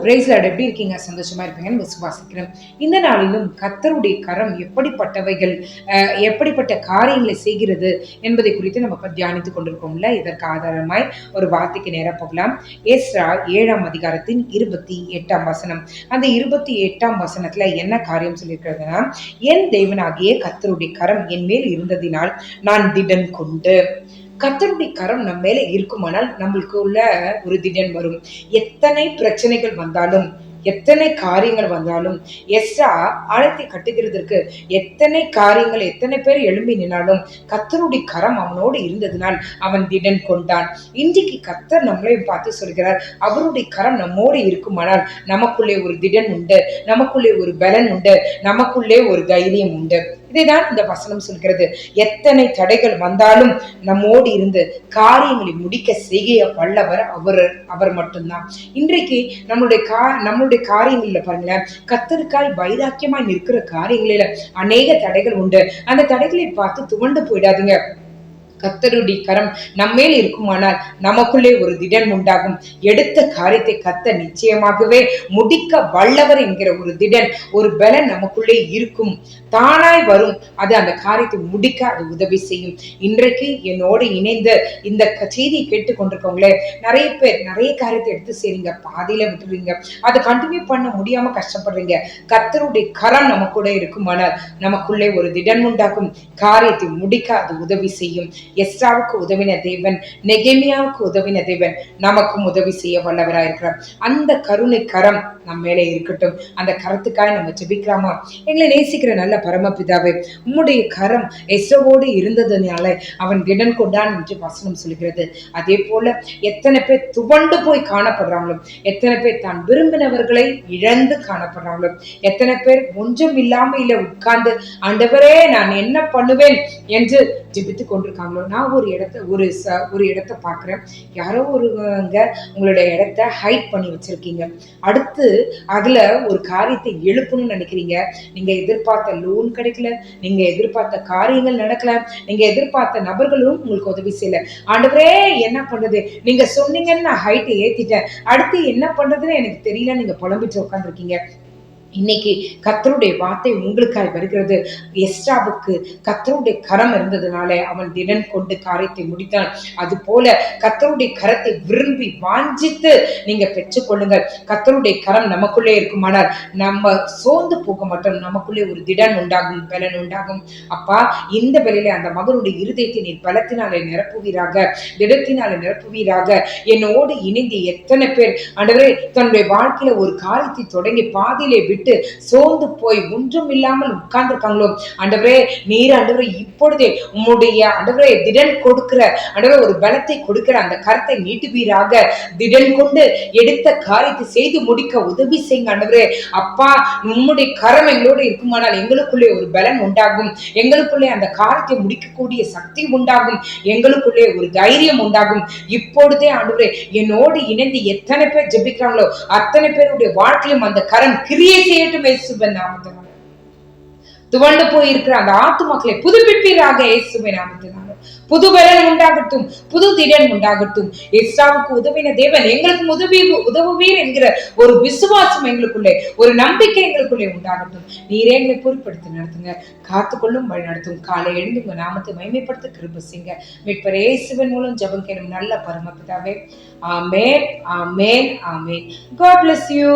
Price Lord, எப்படி இருக்கீங்க? சந்தோஷமா இருப்பீங்கன்னு விசுவாசிக்கிறேன். இந்த நாளிலும் கர்த்தருடைய கரம் எப்படிப்பட்டவைகள், எப்படிப்பட்ட காரியங்களை செய்கிறது என்பதை குறித்து நம்ம தியானித்துக் கொண்டிருக்கோம்ல. இதற்கு ஆதாரமாய் ஒரு வார்த்தைக்கு நேரா போகலாம். எஸ்றா 7ஆம் அதிகாரத்தின் 28ஆம் வசனம். அந்த 28ஆம் வசனத்துல என்ன காரியம் சொல்லியிருக்கிறதுனா, என் தேவனாகிய கர்த்தருடைய கரம் என் மேல் இருந்ததினால் நான் திடன் கொண்டு. கர்த்தருடைய கரம் நம்ம மேல இருக்குமானால் நம்மளுக்கு உள்ள ஒரு திடன் வரும். எத்தனை பிரச்சனைகள் வந்தாலும், எத்தனை காரியங்கள் வந்தாலும், எஸ்றா ஆலயத்தை கட்டுகிறதற்கு எத்தனை காரியங்கள், எத்தனை பேர் எழும்பி நின்னாலும் கர்த்தருடைய கரம் அவனோடு இருந்ததினால் அவன் திடன் கொண்டான். இன்றைக்கு கர்த்தர் நம்மளை பார்த்து சொல்கிறார், அவருடைய கரம் நம்மோடு இருக்குமானால் நமக்குள்ளே ஒரு திடன் உண்டு, நமக்குள்ளே ஒரு பலன் உண்டு, நமக்குள்ளே ஒரு தைரியம் உண்டு. இதைதான் இந்த வசனம் சொல்கிறது. எத்தனை தடைகள் வந்தாலும் நம்மோடு இருந்து காரியங்களை முடிக்க செய்ய வல்லவர் அவர் மட்டும்தான். இன்றைக்கு நம்மளுடைய காரியங்கள்ல பாருங்களேன், கர்த்தருக்காய் வைராக்கியமாய் நிற்கிற காரியங்களில அநேக தடைகள் உண்டு. அந்த தடைகளை பார்த்து துவண்டு போயிடாதீங்க. கர்த்தருடைய கரம் நம்மேல் இருக்குமானால் நமக்குள்ளே ஒரு திடன் உண்டாகும். எடுத்த காரியத்தை கர்த்தர் நிச்சயமாகவே முடிக்க வல்லவர் என்கிற ஒரு திடன், ஒரு பலன் நமக்குள்ளே இருக்கும். தானாய் வரும். அது அந்த காரியத்தை முடிக்க அது உதவி செய்யும். இன்றைக்கு என்னோடு இணைந்து இந்த செய்தியை கேட்டுக் கொண்டிருக்கவங்களே, நிறைய பேர் நிறைய காரியத்தை எடுத்து செய்றீங்க, பாதியில விட்டுறீங்க, அதை கண்டினியூ பண்ண முடியாம கஷ்டப்படுறீங்க. கர்த்தருடைய கரம் நமக்கூட இருக்குமானால் நமக்குள்ளே ஒரு திடன் உண்டாகும். காரியத்தை முடிக்க அது உதவி செய்யும். எஸ்றாவுக்கு உதவின தேவன், நெகேமியாவுக்கு உதவின தேவன் நமக்கும் உதவி செய்ய வல்லவராயிருக்கிறார். அந்த கருணை கரம் நம்ம மேலே இருக்கட்டும். அந்த கரத்துக்காக நம்ம ஜெபிக்கலாமா? எங்களை நேசிக்கிற நல்ல பரமபிதாவே, உம்முடைய கரம் எஸ்றாவோடு இருந்ததுனால அவன் திடன் கொண்டான் என்று வசனம் சொல்கிறது. அதே போல எத்தனை பேர் துவண்டு போய் காணப்படுறாங்களோ, எத்தனை பேர் தான் விரும்பினவர்களை இழந்து காணப்படுறாங்களோ, எத்தனை பேர் ஒன்றும் இல்லாம இல்ல உட்கார்ந்து ஆண்டவரே நான் என்ன பண்ணுவேன் என்று ஜெபித்து கொண்டிருக்காங்களோ. நான் ஒரு இடத்தை பார்க்குறேன். யாரோ ஒருவங்க உங்களுடைய இடத்த ஹைட் பண்ணி வச்சிருக்கீங்க. அடுத்து அதுல ஒரு காரியத்தை எழுப்பணும்னு நினைக்கிறீங்க. நீங்க எதிர்பார்த்த லோன் கிடைக்கல, நீங்க எதிர்பார்த்த காரியங்கள் நடக்கல, நீங்க எதிர்பார்த்த நபர்களும் உங்களுக்கு உதவி செய்யல. ஆண்டவரே என்ன பண்றது? நீங்க சொன்னீங்கன்னு நான் ஹைட்டை ஏத்திட்டேன், அடுத்து என்ன பண்றதுன்னு எனக்கு தெரியல, நீங்க புலம்பிட்டு உட்காந்துருக்கீங்க. இன்னைக்கு கர்த்தருடைய வார்த்தை உங்களுக்காய் வருகிறது. எஸ்றாவுக்கு கர்த்தருடைய கரம் இருந்ததுனால அவன் திடன் கொண்டு காரியத்தை முடித்தான். அது போல கர்த்தருடைய கரத்தை விரும்பி வாஞ்சித்து நீங்க பெற்றுக்கொள்ளுங்கள். கர்த்தருடைய கரம் நமக்குள்ளே இருக்குமானால் நம்ம சோர்ந்து போக மாட்டோம். நமக்குள்ளே ஒரு திடன் உண்டாகும், பலன் உண்டாகும். அப்பா, இந்த வேளையில அந்த மகனுடைய இருதயத்தை நீர் பலத்தினாலே நிரப்புவீராக, திடத்தினாலே நிரப்புவீராக. என்னோடு இணைந்து எத்தனை பேர் ஆண்டவரே தன்னுடைய வாழ்க்கையில ஒரு காரியத்தை தொடங்கி பாதியிலே விட்டு சோர்ந்து போய் ஒன்றும் இல்லாமல் உட்கார்ந்துருக்காங்களோ, ஆண்டவரே நீர் ஆண்டவரே இப்பொழுதே உம்முடைய ஆண்டவரே திடன் கொடுக்கிற ஆண்டவரே ஒரு பலத்தை கொடுக்கிற அந்த கரத்தை நீட்டுவீராக. திடன் கொண்டு எடுத்த காரியத்தை செய்து முடிக்க உதவி செய்யுங்க ஆண்டவரே. அப்பா, உம்முடைய கரம் எங்களோடு இருக்குமானால் எங்களுக்குள்ளே ஒரு பலன் உண்டாகும், எங்களுக்குள்ளே அந்த காரியத்தை முடிக்கக்கூடிய சக்தி உண்டாகும், எங்களுக்குள்ளே ஒரு தைரியம் உண்டாகும். இப்பொழுதே ஆண்டவரே என்னோடு இணைந்து எத்தனை பேர் ஜெபிக்கிறாங்களோ அத்தனை பேருடைய வாழ்க்கையிலும் அந்த கரம் கிரியை செய்யட்டும் இயேசுவின் நாமத்தினால. துவண்டு போயிருக்கிற அந்த ஆத்துமாக்களை புதுப்பிப்பீராக இயேசுவின் நாமத்தினால. புது பலன் உண்டாகட்டும், புது திடன் உண்டாகட்டும். எஸ்றாவுக்கு உதவின தேவன் எங்களுக்கு உதவுவீர் என்கிற ஒரு விசுவாசம் எங்களுக்குள்ளே, ஒரு நம்பிக்கை எங்களுக்குள்ளே உண்டாகட்டும். நீரே எங்களை பொறுப்படுத்தி நடத்துங்க, காத்துக்கொள்ளும் வழி நடத்தும். காலை எழுந்து உங்க நாமத்தை மகிமைப்படுத்த கிருபை செய்யுங்க. மீட்பர் இயேசுவின் மூலம் ஜெபம் கேளும் நல்ல பரமபிதாவே. ஆமென், ஆமென், ஆமென். God bless you.